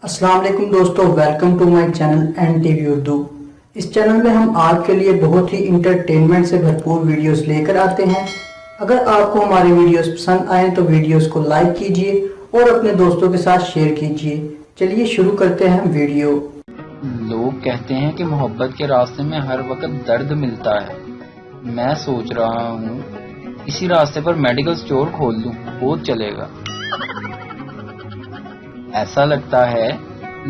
अस्सलाम वालेकुम दोस्तों, welcome to my channel NTV Urdu. इस चैनल में हम आपके लिए बहुत ही इंटरटेनमेंट से भरपूर वीडियोस लेकर आते हैं। अगर आपको हमारे वीडियोस पसंद आए तो वीडियोस को लाइक कीजिए और अपने दोस्तों के साथ शेयर कीजिए। चलिए शुरू करते हैं वीडियो। लोग कहते हैं कि मोहब्बत के रास्ते में हर वक्त दर्द मिलता है। मैं सोच रहा हूँ इसी रास्ते पर मेडिकल स्टोर खोल लूं, बहुत चलेगा। ऐसा लगता है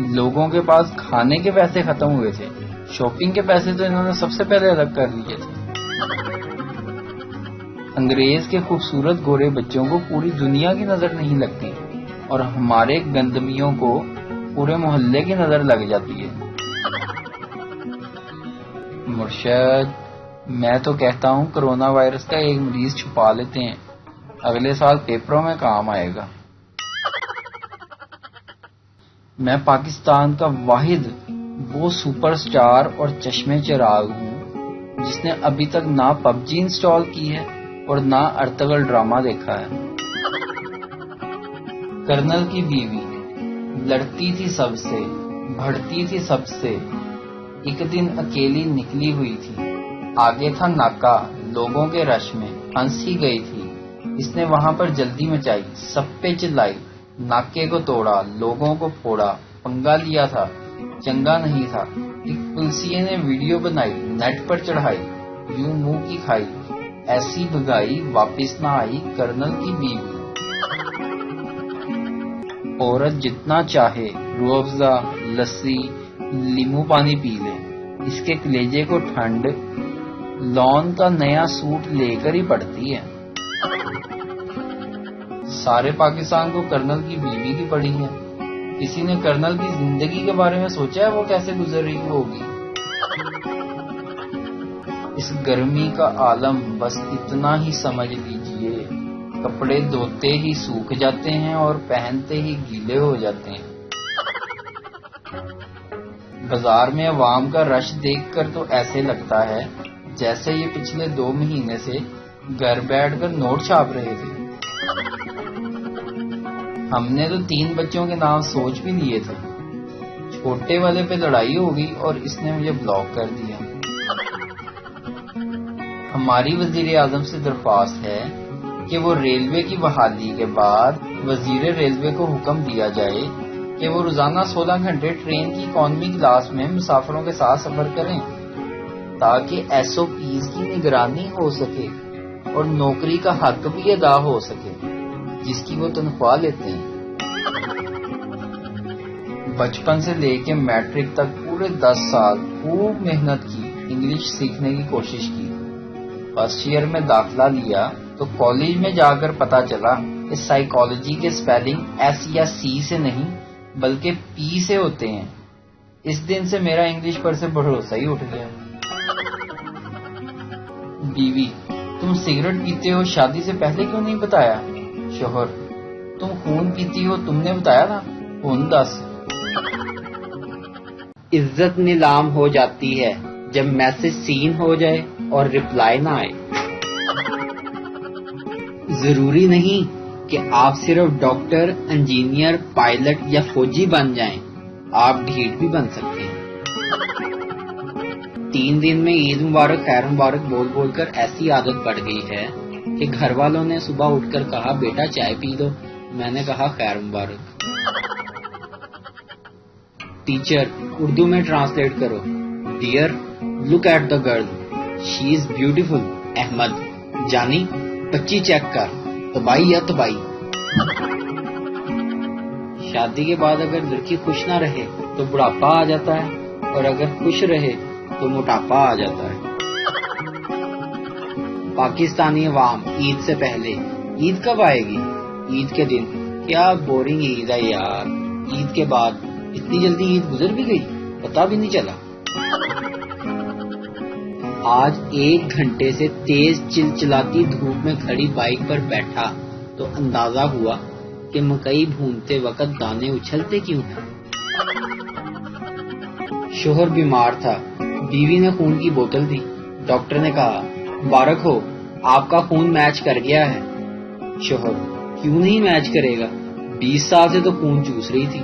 लोगों के पास खाने के पैसे खत्म हुए थे, शॉपिंग के पैसे तो इन्होंने सबसे पहले अलग कर लिए थे। अंग्रेज के खूबसूरत गोरे बच्चों को पूरी दुनिया की नजर नहीं लगती और हमारे गंदमियों को पूरे मोहल्ले की नजर लग जाती है। मुर्शद, मैं तो कहता हूँ कोरोना वायरस का एक मरीज छुपा लेते हैं, अगले साल पेपरों में काम आएगा। मैं पाकिस्तान का वाहिद वो सुपरस्टार और चश्मे चिराग हूँ जिसने अभी तक ना पबजी इंस्टॉल की है और ना अर्तगल ड्रामा देखा है। कर्नल की बीवी लड़ती थी सबसे, भड़ती थी सबसे, एक दिन अकेली निकली हुई थी, आगे था नाका, लोगों के रश में फंस ही गई थी। इसने वहां पर जल्दी मचाई, सब पे चिल्लाई, नाके को तोड़ा, लोगों को फोड़ा, पंगा लिया था, चंगा नहीं था। एक पुलिसिये ने वीडियो बनाई, नेट पर चढ़ाई, यूं मुंह की खाई, ऐसी भगाई वापिस ना आई कर्नल की बीवी। औरत जितना चाहे रूह अफ़ज़ा, लस्सी, नींबू पानी पी ले, इसके कलेजे को ठंड लॉन का नया सूट लेकर ही पड़ती है। सारे पाकिस्तान को कर्नल की बीवी की पड़ी है। किसी ने कर्नल की जिंदगी के बारे में सोचा है वो कैसे गुजर रही होगी। इस गर्मी का आलम बस इतना ही समझ लीजिए, कपड़े धोते ही सूख जाते हैं और पहनते ही गीले हो जाते हैं। बाजार में अवाम का रश देखकर तो ऐसे लगता है जैसे ये पिछले 2 महीने से घर बैठकर नोट छाप रहे थे। हमने तो 3 बच्चों के नाम सोच भी लिए थे। छोटे वाले पे लड़ाई हो गई और इसने मुझे ब्लॉक कर दिया। हमारी वजीर आजम से दरख्वास्त है कि वो रेलवे की बहाली के बाद वजीर रेलवे को हुक्म दिया जाए कि वो रोजाना 16 घंटे ट्रेन की इकॉनमी क्लास में मुसाफिरों के साथ सफर करें ताकि SOPs की निगरानी हो सके और नौकरी का हक भी अदा हो सके जिसकी वो तनख्वाह लेते हैं। बचपन से लेके मैट्रिक तक पूरे 10 साल खूब मेहनत की, इंग्लिश सीखने की कोशिश की। फर्स्ट ईयर में दाखिला लिया तो कॉलेज में जाकर पता चला कि साइकोलॉजी के स्पेलिंग S या C से नहीं बल्कि P से होते हैं। इस दिन से मेरा इंग्लिश पर से भरोसा ही उठ गया। बीवी, तुम सिगरेट पीते हो, शादी से पहले क्यों नहीं बताया? शोहर, तुम खून पीती हो, तुमने बताया था? खून 10। इज्जत नीलाम हो जाती है जब मैसेज सीन हो जाए और रिप्लाई ना आए। जरूरी नहीं कि आप सिर्फ डॉक्टर, इंजीनियर, पायलट या फौजी बन जाएं, आप ढीठ भी बन सकते हैं। 3 दिन में ईद मुबारक, खैर मुबारक बोल बोल कर ऐसी आदत पड़ गई है कि घर वालों ने सुबह उठकर कहा बेटा चाय पी लो, मैंने कहा खैर मुबारक। टीचर, उर्दू में ट्रांसलेट करो। Dear, look at the girl, she is beautiful. Ahmad, जानी बच्ची चेक कर, तबाही या तबाही। शादी के बाद अगर लड़की खुश ना रहे तो बुढ़ापा आ जाता है और अगर खुश रहे तो मोटापा आ जाता है। पाकिस्तानी अवाम ईद से पहले, ईद कब आएगी? ईद के दिन, क्या बोरिंग ईद है यार। ईद के बाद इतनी जल्दी ईद गुजर भी गई, पता भी नहीं चला। आज 1 घंटे से तेज चिलचिलाती धूप में खड़ी बाइक पर बैठा तो अंदाजा हुआ कि मकई भूनते वक्त दाने उछलते क्यों हैं। शोहर बीमार था, बीवी ने खून की बोतल दी। डॉक्टर ने कहा मुबारक हो, आपका खून मैच कर गया है। शोहर, क्यों नहीं मैच करेगा, 20 साल से तो खून चूस रही थी।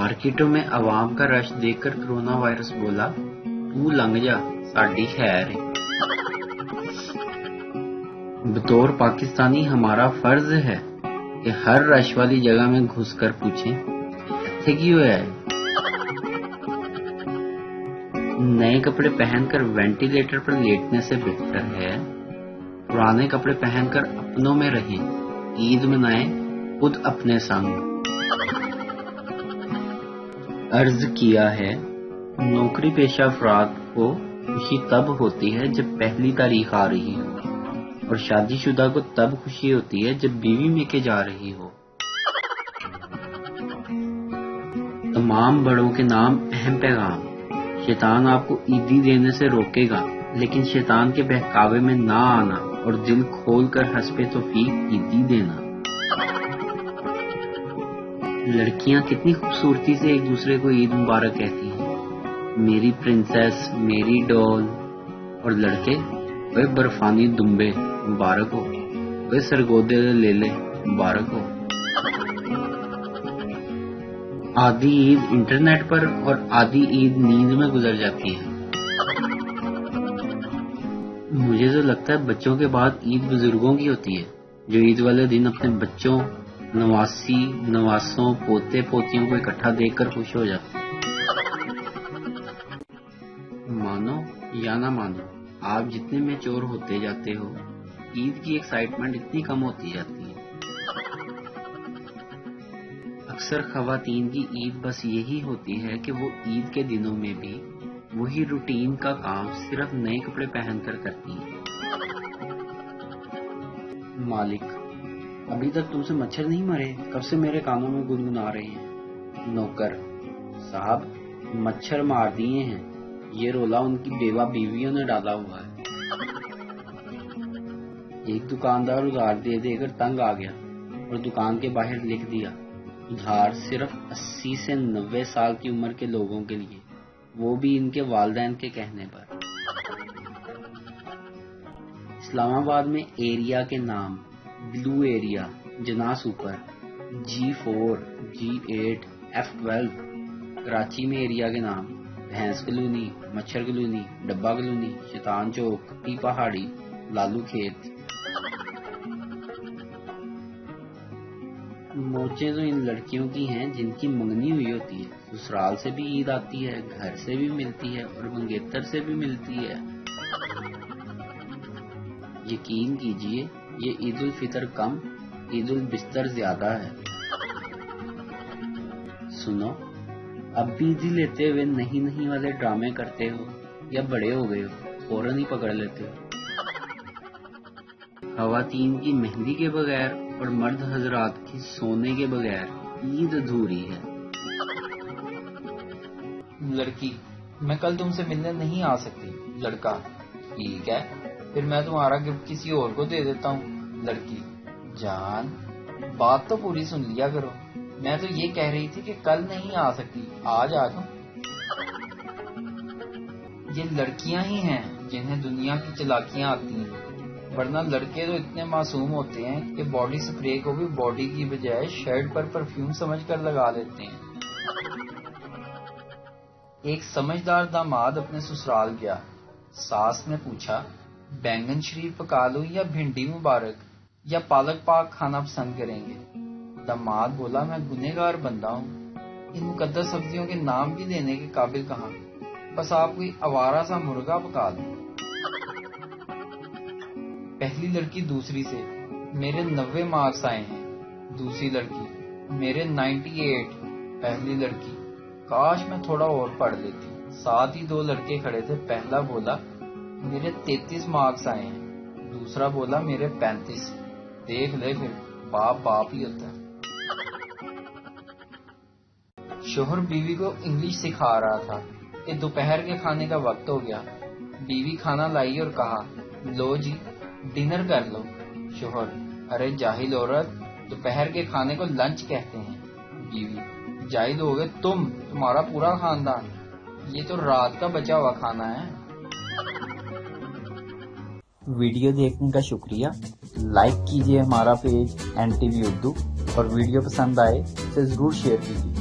मार्केटों में आवाम का रश देखकर कोरोना वायरस बोला, तू लंघ जा, साडी खैर है। बतौर पाकिस्तानी हमारा फर्ज है कि हर रश वाली जगह में घुसकर पूछें, इत्थे की होया है? नए कपड़े पहनकर वेंटिलेटर पर लेटने से बेहतर है पुराने कपड़े पहनकर अपनों में रहें, ईद मनाएं खुद अपने संग। अर्ज किया है, नौकरी पेशा अफराद को खुशी तब होती है जब पहली तारीख आ रही हो और शादीशुदा को तब खुशी होती है जब बीवी मेके जा रही हो। तमाम बड़ों के नाम अहम पैगाम। शैतान आपको ईदी देने से रोकेगा, लेकिन शैतान के बहकावे में ना आना और दिल खोल कर हस्बे तौफीक ईदी देना। लड़कियां कितनी खूबसूरती से एक दूसरे को ईद मुबारक कहती हैं, मेरी प्रिंसेस, मेरी डॉल। और लड़के, वे बर्फानी दुम्बे मुबारक हो, वे सरगोदे लेले मुबारक हो। आधी ईद इंटरनेट पर और आधी ईद नींद में गुजर जाती है। मुझे तो लगता है बच्चों के बाद ईद बुजुर्गों की होती है, जो ईद वाले दिन अपने बच्चों, नवासी, नवासों, पोते पोतियों को इकट्ठा देखकर खुश हो जाते हैं। मानो या ना मानो, आप जितने मैच्योर होते जाते हो, ईद की एक्साइटमेंट इतनी कम होती जाती है। अक्सर खवातीन की ईद बस यही होती है कि वो ईद के दिनों में भी वही रूटीन का काम सिर्फ नए कपड़े पहनकर करती हैं। मालिक, अभी तक तुमसे मच्छर नहीं मरे, कब से मेरे कानों में गुनगुना रहे हैं। नौकर, साहब मच्छर मार दिए हैं, ये रोला उनकी बेवा बीवियों ने डाला हुआ है। एक दुकानदार उधार दे देकर तंग आ गया और दुकान के बाहर लिख दिया, उधार सिर्फ 80 से 90 साल की उम्र के लोगों के लिए, वो भी इनके वालिदैन के कहने पर। इस्लामाबाद में एरिया के नाम ब्लू एरिया, जनास ऊपर, G4, G8, F12। कराची में एरिया के नाम भैंस कलोनी, मच्छर कलोनी, डब्बा कलोनी, शैतान चौक, टी पहाड़ी, लालू खेत। मोचे तो इन लड़कियों की हैं जिनकी मंगनी हुई होती है। ससुराल से भी ईद आती है, घर से भी मिलती है और मंगेतर से भी मिलती है। यकीन कीजिए, ये ईद उल फितर कम, ईद उल बिस्तर ज्यादा है। सुनो, अब भी ईदी लेते हुए नहीं नहीं वाले ड्रामे करते हो या बड़े हो गए हो, फौरन ही पकड़ लेते हो। खवातीन की मेहंदी के बगैर और मर्द हजरात की सोने के बगैर ईद अधूरी है। लड़की, मैं कल तुमसे मिलने नहीं आ सकती। लड़का, ठीक है, फिर मैं तुम्हारा गिफ्ट किसी और को दे देता हूँ। लड़की, जान बात तो पूरी सुन लिया करो, मैं तो ये कह रही थी कि कल नहीं आ सकती, आज आ जाऊं। ये लड़कियां ही हैं जिन्हें दुनिया की चालाकियां आती हैं, वरना लड़के तो इतने मासूम होते हैं कि बॉडी स्प्रे को भी बॉडी की बजाय शर्ट पर परफ्यूम समझकर लगा लेते हैं। एक समझदार दामाद अपने ससुराल गया। सास ने पूछा, बैंगन शरीफ पका लूं या भिंडी मुबारक या पालक पाक खाना पसंद करेंगे? दामाद बोला, मैं गुनहगार बंदा हूँ, इन मुकद्दस सब्जियों के नाम भी देने के काबिल कहाँ, बस आप कोई आवारा सा मुर्गा पका दें। पहली लड़की दूसरी से, मेरे 90 मार्क्स आए हैं। दूसरी लड़की, मेरे 98। पहली लड़की, काश मैं थोड़ा और पढ़ लेती। साथ ही 2 लड़के खड़े थे। पहला बोला, मेरे 33 मार्क्स आए हैं। दूसरा बोला, मेरे 35। देख ले, फिर बाप बाप ही होता है। शोहर बीवी को इंग्लिश सिखा रहा था कि दोपहर के खाने का वक्त हो गया। बीवी खाना लाई और कहा, लो जी डिनर कर लो। शोहर, अरे जाहिल औरत, दोपहर के खाने को लंच कहते हैं। बीवी, जाहिल हो गए तुम्हारा पूरा खानदान, ये तो रात का बचा हुआ खाना है। वीडियो देखने का शुक्रिया। लाइक कीजिए हमारा पेज NTV उर्दू और वीडियो पसंद आए तो जरूर शेयर कीजिए।